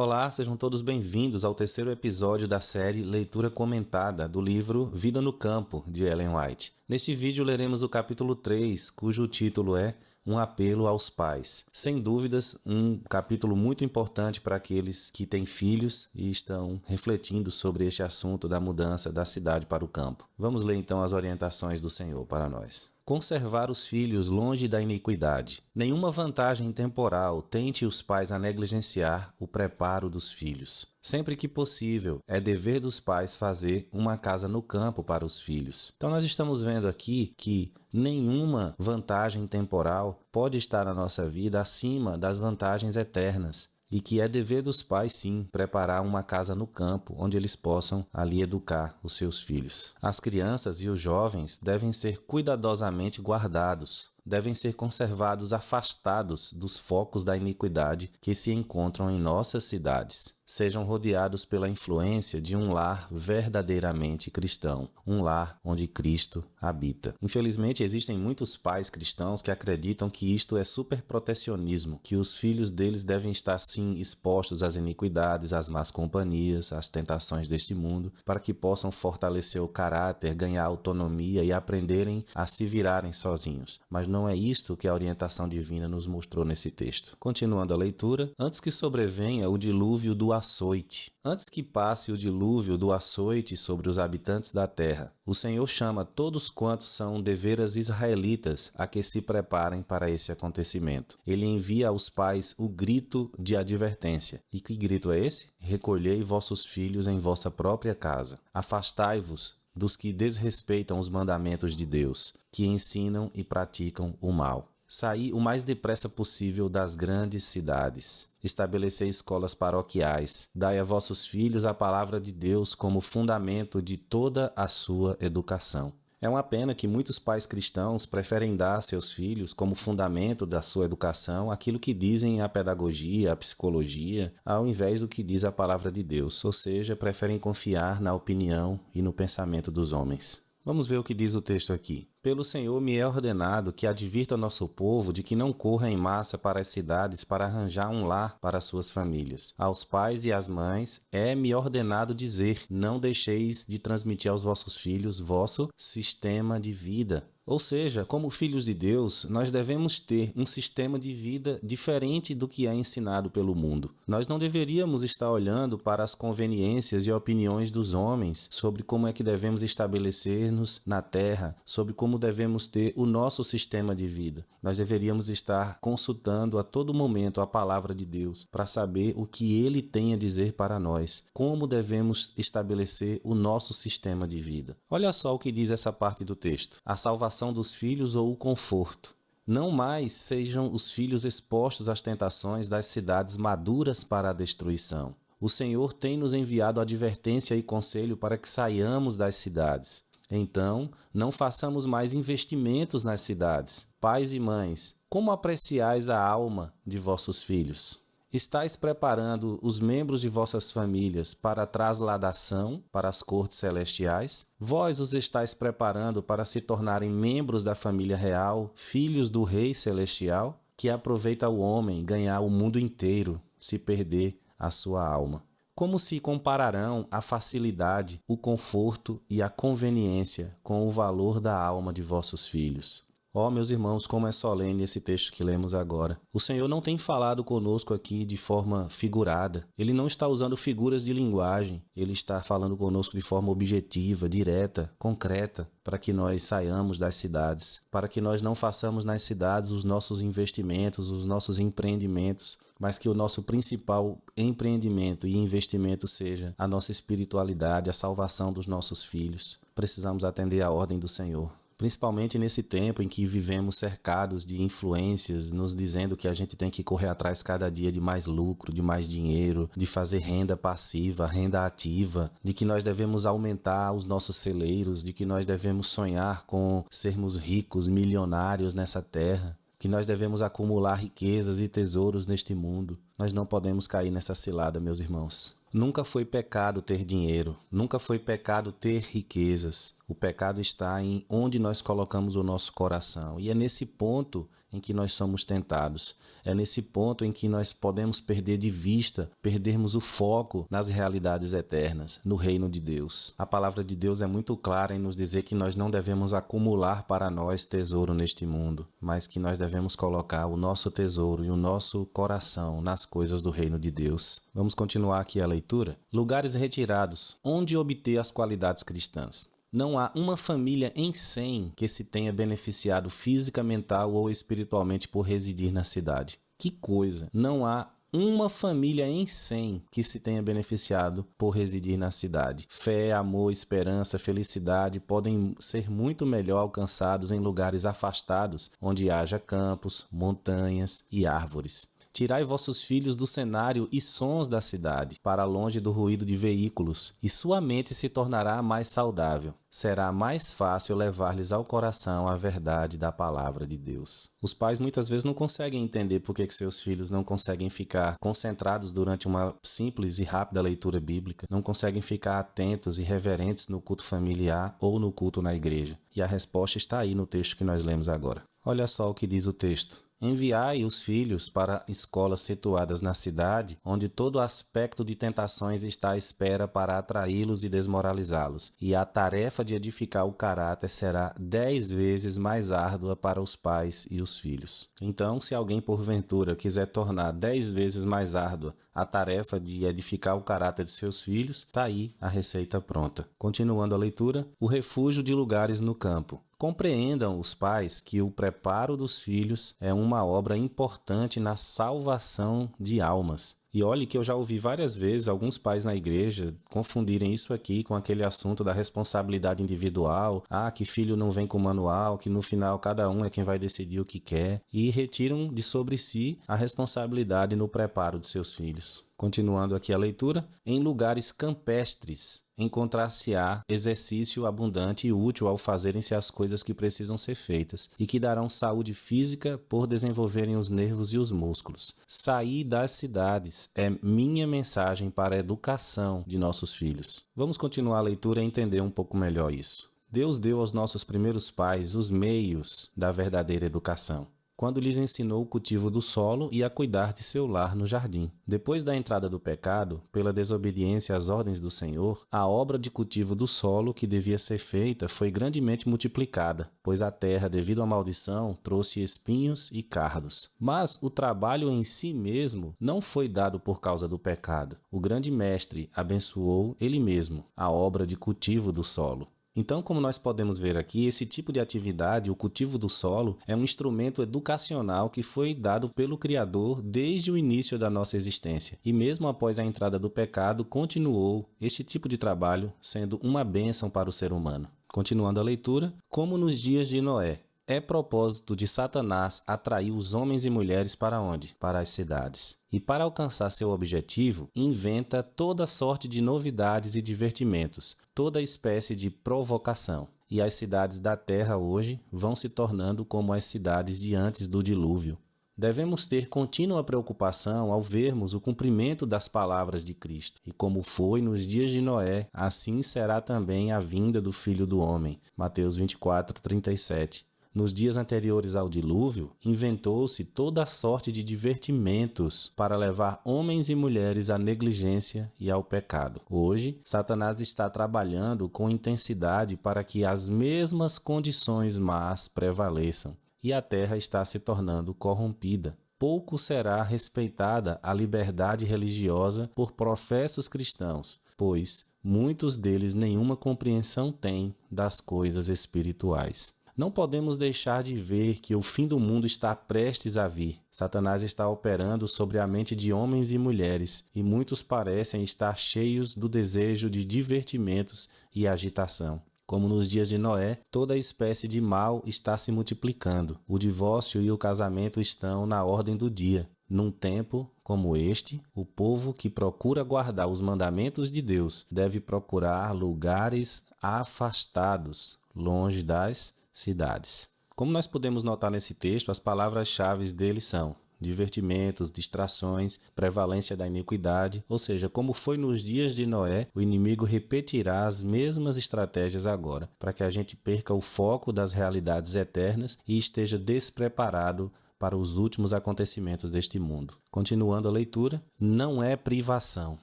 Olá, sejam todos bem-vindos ao terceiro episódio da série Leitura Comentada do livro Vida no Campo, de Ellen White. Neste vídeo leremos o capítulo 3, cujo título é Um Apelo aos Pais. Sem dúvidas, um capítulo muito importante para aqueles que têm filhos e estão refletindo sobre este assunto da mudança da cidade para o campo. Vamos ler então as orientações do Senhor para nós. Conservar os filhos longe da iniquidade. Nenhuma vantagem temporal tente os pais a negligenciar o preparo dos filhos. Sempre que possível, é dever dos pais fazer uma casa no campo para os filhos. Então nós estamos vendo aqui que nenhuma vantagem temporal pode estar na nossa vida acima das vantagens eternas. E que é dever dos pais, sim, preparar uma casa no campo, onde eles possam ali educar os seus filhos. As crianças e os jovens devem ser cuidadosamente guardados, devem ser conservados afastados dos focos da iniquidade que se encontram em nossas cidades. Sejam rodeados pela influência de um lar verdadeiramente cristão, um lar onde Cristo habita. Infelizmente, existem muitos pais cristãos que acreditam que isto é superprotecionismo, que os filhos deles devem estar sim expostos às iniquidades, às más companhias, às tentações deste mundo, para que possam fortalecer o caráter, ganhar autonomia e aprenderem a se virarem sozinhos. Mas não é isto que a orientação divina nos mostrou nesse texto. Continuando a leitura, antes que sobrevenha o dilúvio do açoite. Antes que passe o dilúvio do açoite sobre os habitantes da terra, o Senhor chama todos quantos são deveras israelitas a que se preparem para esse acontecimento. Ele envia aos pais o grito de advertência. E que grito é esse? Recolhei vossos filhos em vossa própria casa. Afastai-vos dos que desrespeitam os mandamentos de Deus, que ensinam e praticam o mal. Saí o mais depressa possível das grandes cidades. Estabelecei escolas paroquiais. Dai a vossos filhos a palavra de Deus como fundamento de toda a sua educação. É uma pena que muitos pais cristãos preferem dar a seus filhos como fundamento da sua educação aquilo que dizem a pedagogia, a psicologia, ao invés do que diz a palavra de Deus, ou seja, preferem confiar na opinião e no pensamento dos homens. Vamos ver o que diz o texto aqui. Pelo Senhor me é ordenado que advirta nosso povo de que não corra em massa para as cidades para arranjar um lar para suas famílias. Aos pais e às mães é-me ordenado dizer, não deixeis de transmitir aos vossos filhos vosso sistema de vida. Ou seja, como filhos de Deus, nós devemos ter um sistema de vida diferente do que é ensinado pelo mundo. Nós não deveríamos estar olhando para as conveniências e opiniões dos homens sobre como é que devemos estabelecer-nos na terra, sobre como devemos ter o nosso sistema de vida. Nós deveríamos estar consultando a todo momento a palavra de Deus para saber o que Ele tem a dizer para nós, como devemos estabelecer o nosso sistema de vida. Olha só o que diz essa parte do texto. A salvação dos filhos ou o conforto. Não mais sejam os filhos expostos às tentações das cidades maduras para a destruição. O Senhor tem nos enviado advertência e conselho para que saiamos das cidades. Então, não façamos mais investimentos nas cidades. Pais e mães, como apreciais a alma de vossos filhos? Estais preparando os membros de vossas famílias para a trasladação para as cortes celestiais? Vós os estáis preparando para se tornarem membros da família real, filhos do Rei Celestial? Que aproveita o homem ganhar o mundo inteiro, se perder a sua alma. Como se compararão a facilidade, o conforto e a conveniência com o valor da alma de vossos filhos? Ó, meus irmãos, como é solene esse texto que lemos agora. O Senhor não tem falado conosco aqui de forma figurada. Ele não está usando figuras de linguagem. Ele está falando conosco de forma objetiva, direta, concreta, para que nós saiamos das cidades, para que nós não façamos nas cidades os nossos investimentos, os nossos empreendimentos, mas que o nosso principal empreendimento e investimento seja a nossa espiritualidade, a salvação dos nossos filhos. Precisamos atender à ordem do Senhor. Principalmente nesse tempo em que vivemos cercados de influências, nos dizendo que a gente tem que correr atrás cada dia de mais lucro, de mais dinheiro, de fazer renda passiva, renda ativa, de que nós devemos aumentar os nossos celeiros, de que nós devemos sonhar com sermos ricos, milionários nessa terra, que nós devemos acumular riquezas e tesouros neste mundo. Nós não podemos cair nessa cilada, meus irmãos. Nunca foi pecado ter dinheiro, nunca foi pecado ter riquezas. O pecado está em onde nós colocamos o nosso coração. E é nesse ponto em que nós somos tentados. É nesse ponto em que nós podemos perder de vista, perdermos o foco nas realidades eternas, no reino de Deus. A palavra de Deus é muito clara em nos dizer que nós não devemos acumular para nós tesouro neste mundo, mas que nós devemos colocar o nosso tesouro e o nosso coração nas coisas do reino de Deus. Vamos continuar aqui a leitura. Lugares retirados, onde obter as qualidades cristãs. Não há uma família em 100 que se tenha beneficiado física, mental ou espiritualmente por residir na cidade. Que coisa! Não há uma família em 100 que se tenha beneficiado por residir na cidade. Fé, amor, esperança, felicidade podem ser muito melhor alcançados em lugares afastados, onde haja campos, montanhas e árvores. Tirai vossos filhos do cenário e sons da cidade, para longe do ruído de veículos, e sua mente se tornará mais saudável. Será mais fácil levar-lhes ao coração a verdade da palavra de Deus. Os pais muitas vezes não conseguem entender por que seus filhos não conseguem ficar concentrados durante uma simples e rápida leitura bíblica, não conseguem ficar atentos e reverentes no culto familiar ou no culto na igreja. E a resposta está aí no texto que nós lemos agora. Olha só o que diz o texto. Enviai os filhos para escolas situadas na cidade, onde todo aspecto de tentações está à espera para atraí-los e desmoralizá-los, e a tarefa de edificar o caráter será 10 vezes mais árdua para os pais e os filhos. Então, se alguém porventura quiser tornar 10 vezes mais árdua a tarefa de edificar o caráter de seus filhos, está aí a receita pronta. Continuando a leitura, o refúgio de lugares no campo. Compreendam os pais que o preparo dos filhos é uma obra importante na salvação de almas. E olhe que eu já ouvi várias vezes alguns pais na igreja confundirem isso aqui com aquele assunto da responsabilidade individual. Que filho não vem com manual, que no final cada um é quem vai decidir o que quer. E retiram de sobre si a responsabilidade no preparo de seus filhos. Continuando aqui a leitura, em lugares campestres encontrar-se-á exercício abundante e útil ao fazerem-se as coisas que precisam ser feitas e que darão saúde física por desenvolverem os nervos e os músculos. Sair das cidades é minha mensagem para a educação de nossos filhos. Vamos continuar a leitura e entender um pouco melhor isso. Deus deu aos nossos primeiros pais os meios da verdadeira educação, quando lhes ensinou o cultivo do solo e a cuidar de seu lar no jardim. Depois da entrada do pecado, pela desobediência às ordens do Senhor, a obra de cultivo do solo que devia ser feita foi grandemente multiplicada, pois a terra, devido à maldição, trouxe espinhos e cardos. Mas o trabalho em si mesmo não foi dado por causa do pecado. O grande mestre abençoou ele mesmo a obra de cultivo do solo. Então, como nós podemos ver aqui, esse tipo de atividade, o cultivo do solo, é um instrumento educacional que foi dado pelo Criador desde o início da nossa existência. E mesmo após a entrada do pecado, continuou este tipo de trabalho sendo uma bênção para o ser humano. Continuando a leitura, como nos dias de Noé. É propósito de Satanás atrair os homens e mulheres para onde? Para as cidades. E para alcançar seu objetivo, inventa toda sorte de novidades e divertimentos, toda espécie de provocação. E as cidades da terra hoje vão se tornando como as cidades de antes do dilúvio. Devemos ter contínua preocupação ao vermos o cumprimento das palavras de Cristo. E como foi nos dias de Noé, assim será também a vinda do Filho do Homem. Mateus 24:37. Nos dias anteriores ao dilúvio, inventou-se toda sorte de divertimentos para levar homens e mulheres à negligência e ao pecado. Hoje, Satanás está trabalhando com intensidade para que as mesmas condições más prevaleçam, e a terra está se tornando corrompida. Pouco será respeitada a liberdade religiosa por professos cristãos, pois muitos deles nenhuma compreensão têm das coisas espirituais. Não podemos deixar de ver que o fim do mundo está prestes a vir. Satanás está operando sobre a mente de homens e mulheres, e muitos parecem estar cheios do desejo de divertimentos e agitação. Como nos dias de Noé, toda espécie de mal está se multiplicando. O divórcio e o casamento estão na ordem do dia. Num tempo como este, o povo que procura guardar os mandamentos de Deus deve procurar lugares afastados, longe das cidades. Como nós podemos notar nesse texto, as palavras-chave dele são divertimentos, distrações, prevalência da iniquidade. Ou seja, como foi nos dias de Noé, o inimigo repetirá as mesmas estratégias agora, para que a gente perca o foco das realidades eternas e esteja despreparado para os últimos acontecimentos deste mundo. Continuando a leitura, não é privação.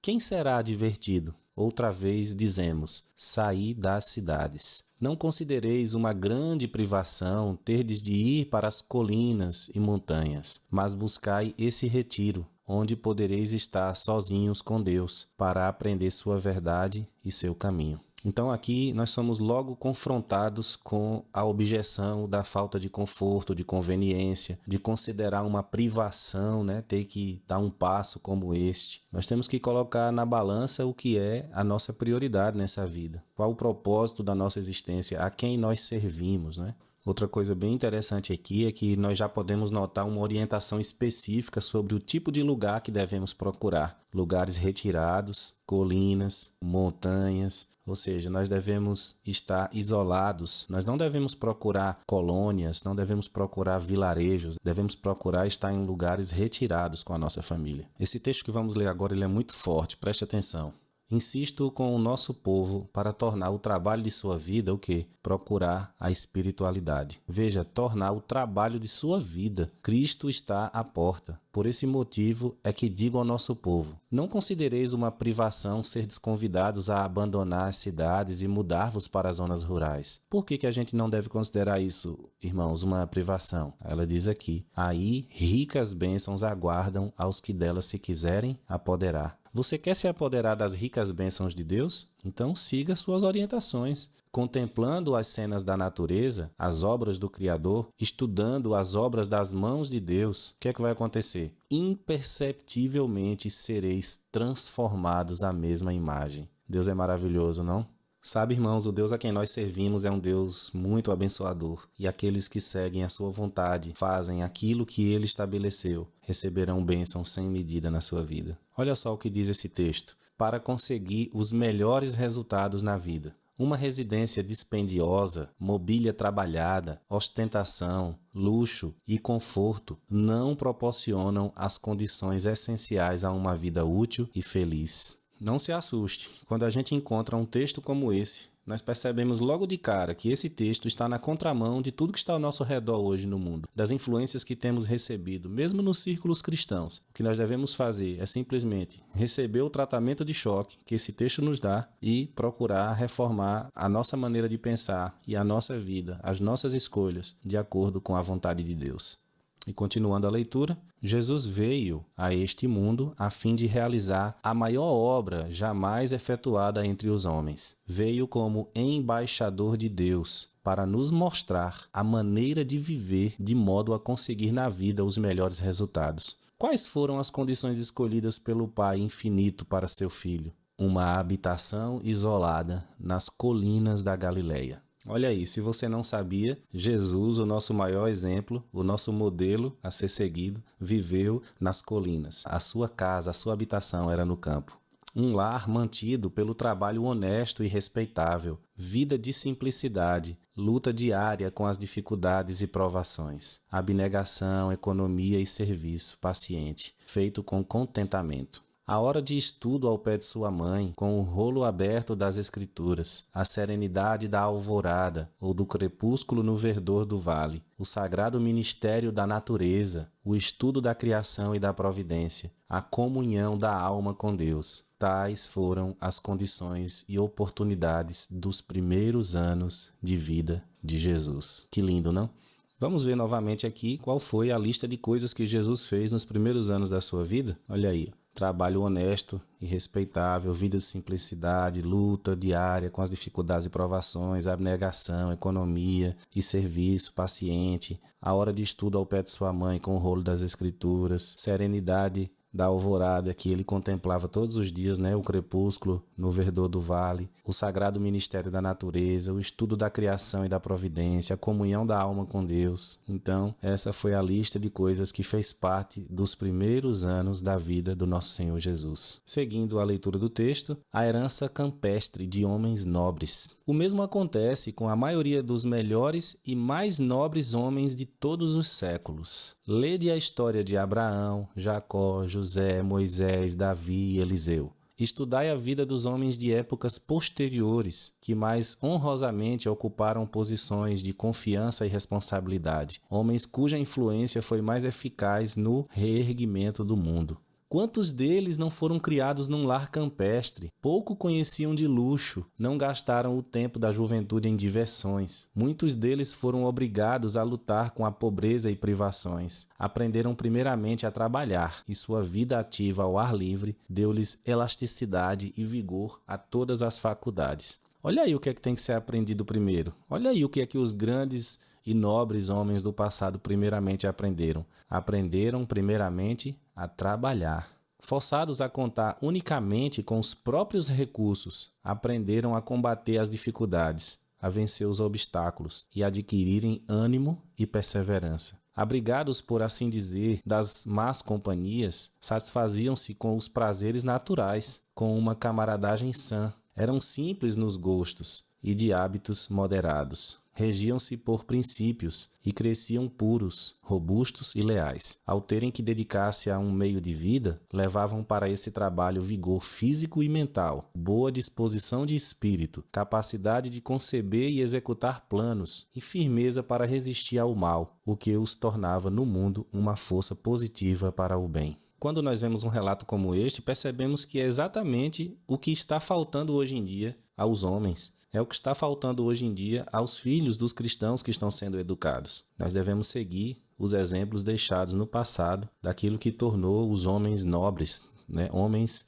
Quem será advertido? Outra vez dizemos, saí das cidades. Não considereis uma grande privação terdes de ir para as colinas e montanhas, mas buscai esse retiro, onde podereis estar sozinhos com Deus, para aprender sua verdade e seu caminho. Então aqui nós somos logo confrontados com a objeção da falta de conforto, de conveniência, de considerar uma privação, ter que dar um passo como este. Nós temos que colocar na balança o que é a nossa prioridade nessa vida. Qual o propósito da nossa existência, a quem nós servimos, Outra coisa bem interessante aqui é que nós já podemos notar uma orientação específica sobre o tipo de lugar que devemos procurar. Lugares retirados, colinas, montanhas, ou seja, nós devemos estar isolados. Nós não devemos procurar colônias, não devemos procurar vilarejos, devemos procurar estar em lugares retirados com a nossa família. Esse texto que vamos ler agora ele é muito forte, preste atenção. Insisto com o nosso povo para tornar o trabalho de sua vida o quê? Procurar a espiritualidade. Veja, tornar o trabalho de sua vida. Cristo está à porta. Por esse motivo é que digo ao nosso povo, não considereis uma privação ser desconvidados a abandonar as cidades e mudar-vos para as zonas rurais. Por que a gente não deve considerar isso, irmãos, uma privação? Ela diz aqui, aí ricas bênçãos aguardam aos que delas se quiserem apoderar. Você quer se apoderar das ricas bênçãos de Deus? Então siga suas orientações. Contemplando as cenas da natureza, as obras do Criador, estudando as obras das mãos de Deus, o que é que vai acontecer? Imperceptivelmente sereis transformados à mesma imagem. Deus é maravilhoso, não? Sabe, irmãos, o Deus a quem nós servimos é um Deus muito abençoador. E aqueles que seguem a sua vontade, fazem aquilo que ele estabeleceu, receberão bênção sem medida na sua vida. Olha só o que diz esse texto. Para conseguir os melhores resultados na vida. Uma residência dispendiosa, mobília trabalhada, ostentação, luxo e conforto não proporcionam as condições essenciais a uma vida útil e feliz. Não se assuste, quando a gente encontra um texto como esse, nós percebemos logo de cara que esse texto está na contramão de tudo que está ao nosso redor hoje no mundo, das influências que temos recebido, mesmo nos círculos cristãos. O que nós devemos fazer é simplesmente receber o tratamento de choque que esse texto nos dá e procurar reformar a nossa maneira de pensar e a nossa vida, as nossas escolhas, de acordo com a vontade de Deus. E continuando a leitura, Jesus veio a este mundo a fim de realizar a maior obra jamais efetuada entre os homens. Veio como embaixador de Deus para nos mostrar a maneira de viver de modo a conseguir na vida os melhores resultados. Quais foram as condições escolhidas pelo Pai infinito para seu Filho? Uma habitação isolada nas colinas da Galileia. Olha aí, se você não sabia, Jesus, o nosso maior exemplo, o nosso modelo a ser seguido, viveu nas colinas. A sua casa, a sua habitação era no campo. Um lar mantido pelo trabalho honesto e respeitável, vida de simplicidade, luta diária com as dificuldades e provações, abnegação, economia e serviço paciente, feito com contentamento. A hora de estudo ao pé de sua mãe, com o rolo aberto das Escrituras, a serenidade da alvorada ou do crepúsculo no verdor do vale, o sagrado ministério da natureza, o estudo da criação e da providência, a comunhão da alma com Deus. Tais foram as condições e oportunidades dos primeiros anos de vida de Jesus. Que lindo, não? Vamos ver novamente aqui qual foi a lista de coisas que Jesus fez nos primeiros anos da sua vida. Olha aí. Trabalho honesto e respeitável, vida de simplicidade, luta diária com as dificuldades e provações, abnegação, economia e serviço paciente, a hora de estudo ao pé de sua mãe com o rolo das Escrituras, serenidade da alvorada que ele contemplava todos os dias, né? O crepúsculo no verdor do vale, o sagrado ministério da natureza, o estudo da criação e da providência, a comunhão da alma com Deus. Então, essa foi a lista de coisas que fez parte dos primeiros anos da vida do nosso Senhor Jesus. Seguindo a leitura do texto, a herança campestre de homens nobres. O mesmo acontece com a maioria dos melhores e mais nobres homens de todos os séculos. Lede a história de Abraão, Jacó, José, Moisés, Davi e Eliseu. Estudai a vida dos homens de épocas posteriores, que mais honrosamente ocuparam posições de confiança e responsabilidade, homens cuja influência foi mais eficaz no reerguimento do mundo. Quantos deles não foram criados num lar campestre? Pouco conheciam de luxo, não gastaram o tempo da juventude em diversões. Muitos deles foram obrigados a lutar com a pobreza e privações. Aprenderam primeiramente a trabalhar, e sua vida ativa ao ar livre deu-lhes elasticidade e vigor a todas as faculdades. Olha aí o que é que tem que ser aprendido primeiro. Olha aí o que é que os grandes e nobres homens do passado primeiramente aprenderam. Aprenderam primeiramente a trabalhar. Forçados a contar unicamente com os próprios recursos, aprenderam a combater as dificuldades, a vencer os obstáculos e adquirirem ânimo e perseverança. Abrigados, por assim dizer, das más companhias, satisfaziam-se com os prazeres naturais, com uma camaradagem sã. Eram simples nos gostos e de hábitos moderados. Regiam-se por princípios e cresciam puros, robustos e leais. Ao terem que dedicar-se a um meio de vida, levavam para esse trabalho vigor físico e mental, boa disposição de espírito, capacidade de conceber e executar planos e firmeza para resistir ao mal, o que os tornava no mundo uma força positiva para o bem. Quando nós vemos um relato como este, percebemos que é exatamente o que está faltando hoje em dia aos homens. É o que está faltando hoje em dia aos filhos dos cristãos que estão sendo educados. Nós devemos seguir os exemplos deixados no passado daquilo que tornou os homens nobres, né? Homens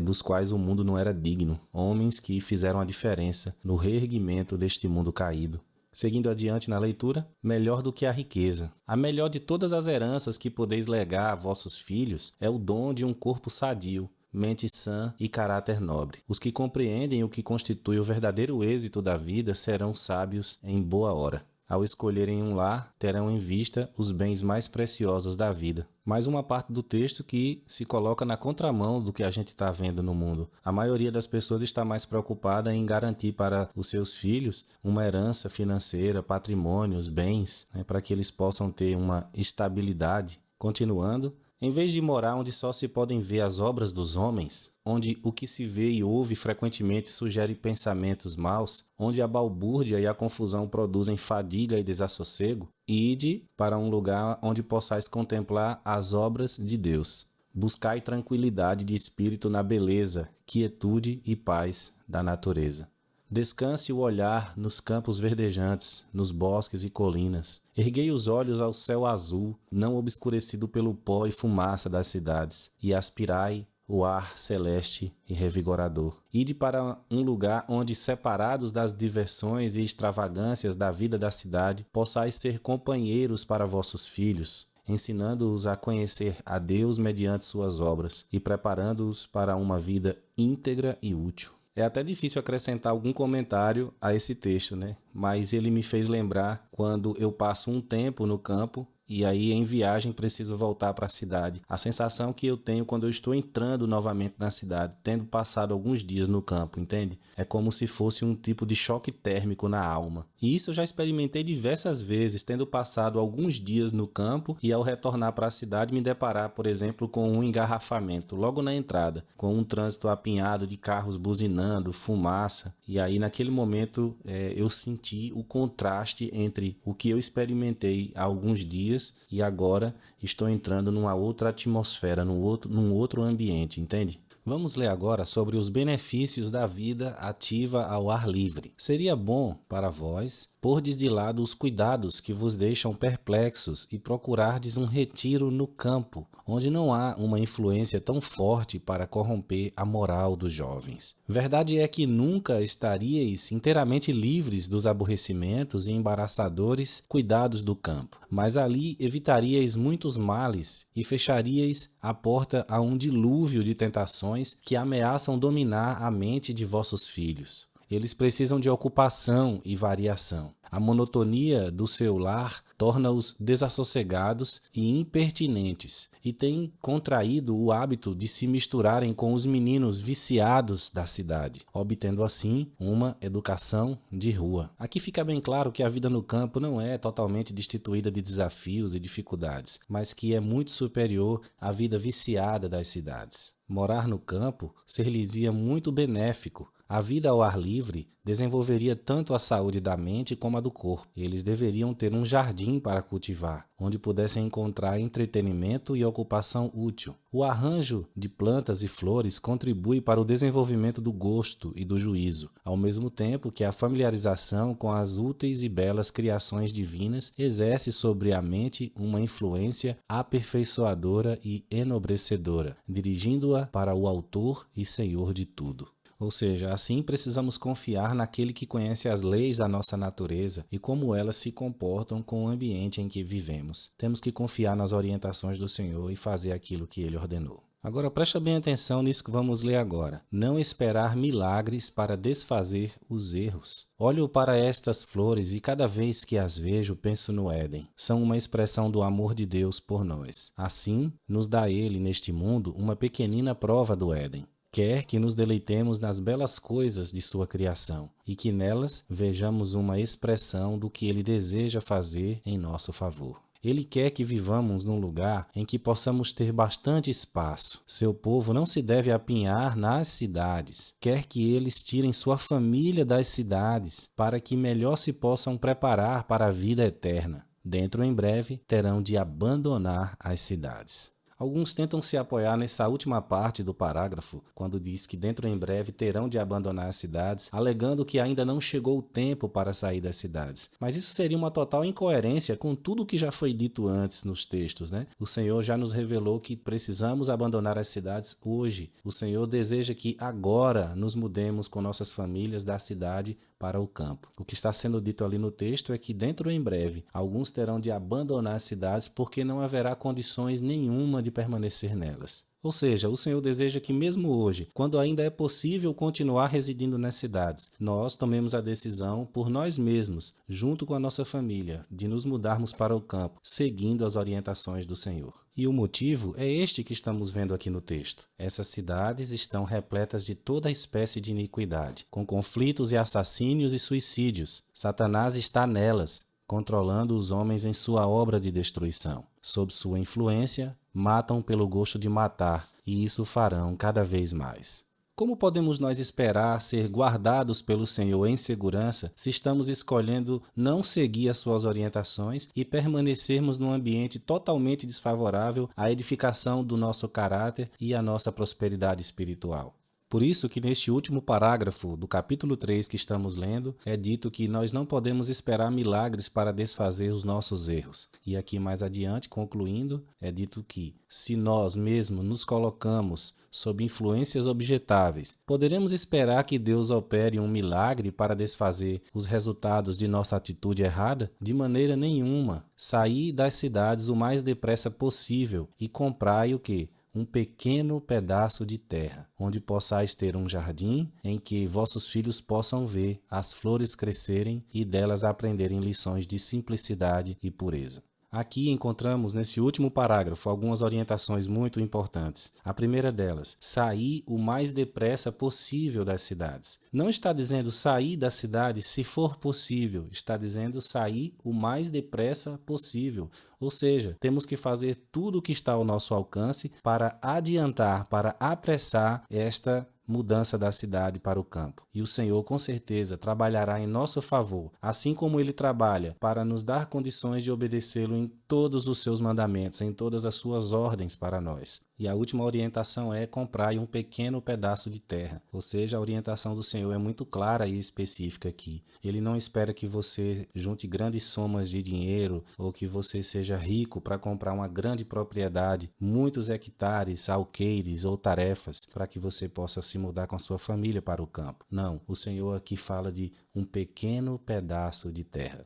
dos quais o mundo não era digno. Homens que fizeram a diferença no reerguimento deste mundo caído. Seguindo adiante na leitura, melhor do que a riqueza. A melhor de todas as heranças que podeis legar a vossos filhos é o dom de um corpo sadio, mente sã e caráter nobre. Os que compreendem o que constitui o verdadeiro êxito da vida serão sábios em boa hora. Ao escolherem um lar, terão em vista os bens mais preciosos da vida. Mais uma parte do texto que se coloca na contramão do que a gente está vendo no mundo. A maioria das pessoas está mais preocupada em garantir para os seus filhos uma herança financeira, patrimônios, bens, né, para que eles possam ter uma estabilidade. Continuando, em vez de morar onde só se podem ver as obras dos homens, onde o que se vê e ouve frequentemente sugere pensamentos maus, onde a balbúrdia e a confusão produzem fadiga e desassossego, ide para um lugar onde possais contemplar as obras de Deus. Buscai tranquilidade de espírito na beleza, quietude e paz da natureza. Descanse o olhar nos campos verdejantes, nos bosques e colinas. Erguei os olhos ao céu azul, não obscurecido pelo pó e fumaça das cidades, e aspirai o ar celeste e revigorador. Ide para um lugar onde, separados das diversões e extravagâncias da vida da cidade, possais ser companheiros para vossos filhos, ensinando-os a conhecer a Deus mediante suas obras e preparando-os para uma vida íntegra e útil. É até difícil acrescentar algum comentário a esse texto, né? Mas ele me fez lembrar quando eu passo um tempo no campo e aí em viagem preciso voltar para a cidade. A sensação que eu tenho quando eu estou entrando novamente na cidade, tendo passado alguns dias no campo, entende? É como se fosse um tipo de choque térmico na alma. E isso eu já experimentei diversas vezes, tendo passado alguns dias no campo e ao retornar para a cidade me deparar, por exemplo, com um engarrafamento logo na entrada, com um trânsito apinhado de carros buzinando, fumaça. E aí naquele momento eu senti o contraste entre o que eu experimentei há alguns dias e agora estou entrando numa outra atmosfera, num outro ambiente, entende? Vamos ler agora sobre os benefícios da vida ativa ao ar livre. Seria bom para vós pordes de lado os cuidados que vos deixam perplexos e procurardes um retiro no campo, onde não há uma influência tão forte para corromper a moral dos jovens. Verdade é que nunca estaríeis inteiramente livres dos aborrecimentos e embaraçadores cuidados do campo, mas ali evitaríeis muitos males e fecharíeis a porta a um dilúvio de tentações que ameaçam dominar a mente de vossos filhos. Eles precisam de ocupação e variação. A monotonia do seu lar torna-os desassossegados e impertinentes, e têm contraído o hábito de se misturarem com os meninos viciados da cidade, obtendo assim uma educação de rua. Aqui fica bem claro que a vida no campo não é totalmente destituída de desafios e dificuldades, mas que é muito superior à vida viciada das cidades. Morar no campo ser-lhes-ia muito benéfico. A vida ao ar livre desenvolveria tanto a saúde da mente como a do corpo. Eles deveriam ter um jardim para cultivar, onde pudessem encontrar entretenimento e ocupação útil. O arranjo de plantas e flores contribui para o desenvolvimento do gosto e do juízo, ao mesmo tempo que a familiarização com as úteis e belas criações divinas exerce sobre a mente uma influência aperfeiçoadora e enobrecedora, dirigindo-a para o Autor e Senhor de tudo. Ou seja, assim precisamos confiar naquele que conhece as leis da nossa natureza e como elas se comportam com o ambiente em que vivemos. Temos que confiar nas orientações do Senhor e fazer aquilo que Ele ordenou. Agora presta bem atenção nisso que vamos ler agora. Não esperar milagres para desfazer os erros. Olho para estas flores e cada vez que as vejo penso no Éden. São uma expressão do amor de Deus por nós. Assim, nos dá Ele neste mundo uma pequenina prova do Éden. Quer que nos deleitemos nas belas coisas de sua criação e que nelas vejamos uma expressão do que Ele deseja fazer em nosso favor. Ele quer que vivamos num lugar em que possamos ter bastante espaço. Seu povo não se deve apinhar nas cidades. Quer que eles tirem sua família das cidades para que melhor se possam preparar para a vida eterna. Dentro em breve terão de abandonar as cidades. Alguns tentam se apoiar nessa última parte do parágrafo, quando diz que dentro em breve terão de abandonar as cidades, alegando que ainda não chegou o tempo para sair das cidades. Mas isso seria uma total incoerência com tudo o que já foi dito antes nos textos, né? O Senhor já nos revelou que precisamos abandonar as cidades hoje. O Senhor deseja que agora nos mudemos com nossas famílias da cidade para o campo. O que está sendo dito ali no texto é que dentro em breve, alguns terão de abandonar as cidades porque não haverá condições nenhuma de permanecer nelas. Ou seja, o Senhor deseja que mesmo hoje, quando ainda é possível continuar residindo nas cidades, nós tomemos a decisão por nós mesmos, junto com a nossa família, de nos mudarmos para o campo, seguindo as orientações do Senhor. E o motivo é este que estamos vendo aqui no texto. Essas cidades estão repletas de toda espécie de iniquidade, com conflitos e assassínios e suicídios. Satanás está nelas, controlando os homens em sua obra de destruição. Sob sua influência, matam pelo gosto de matar, e isso farão cada vez mais. Como podemos nós esperar ser guardados pelo Senhor em segurança se estamos escolhendo não seguir as suas orientações e permanecermos num ambiente totalmente desfavorável à edificação do nosso caráter e à nossa prosperidade espiritual? Por isso que neste último parágrafo do capítulo 3 que estamos lendo, é dito que nós não podemos esperar milagres para desfazer os nossos erros. E aqui mais adiante, concluindo, é dito que, se nós mesmos nos colocamos sob influências objetáveis, poderemos esperar que Deus opere um milagre para desfazer os resultados de nossa atitude errada? De maneira nenhuma. Saí das cidades o mais depressa possível e comprai o quê? Um pequeno pedaço de terra, onde possais ter um jardim em que vossos filhos possam ver as flores crescerem e delas aprenderem lições de simplicidade e pureza. Aqui encontramos, nesse último parágrafo, algumas orientações muito importantes. A primeira delas, sair o mais depressa possível das cidades. Não está dizendo sair da cidade se for possível, está dizendo sair o mais depressa possível. Ou seja, temos que fazer tudo o que está ao nosso alcance para adiantar, para apressar esta mudança da cidade para o campo. E o Senhor, com certeza, trabalhará em nosso favor, assim como Ele trabalha para nos dar condições de obedecê-lo em todos os seus mandamentos, em todas as suas ordens para nós. E a última orientação é comprar um pequeno pedaço de terra. Ou seja, a orientação do Senhor é muito clara e específica aqui. Ele não espera que você junte grandes somas de dinheiro ou que você seja rico para comprar uma grande propriedade, muitos hectares, alqueires ou tarefas para que você possa se mudar com a sua família para o campo. Não, o Senhor aqui fala de um pequeno pedaço de terra.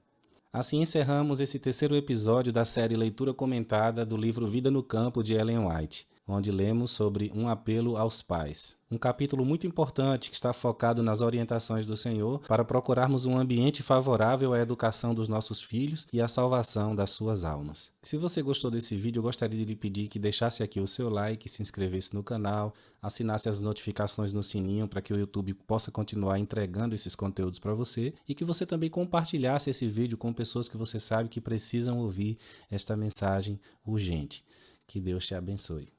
Assim encerramos esse terceiro episódio da série Leitura Comentada do livro Vida no Campo de Ellen White, onde lemos sobre um apelo aos pais. Um capítulo muito importante que está focado nas orientações do Senhor para procurarmos um ambiente favorável à educação dos nossos filhos e à salvação das suas almas. Se você gostou desse vídeo, eu gostaria de lhe pedir que deixasse aqui o seu like, se inscrevesse no canal, assinasse as notificações no sininho para que o YouTube possa continuar entregando esses conteúdos para você e que você também compartilhasse esse vídeo com pessoas que você sabe que precisam ouvir esta mensagem urgente. Que Deus te abençoe.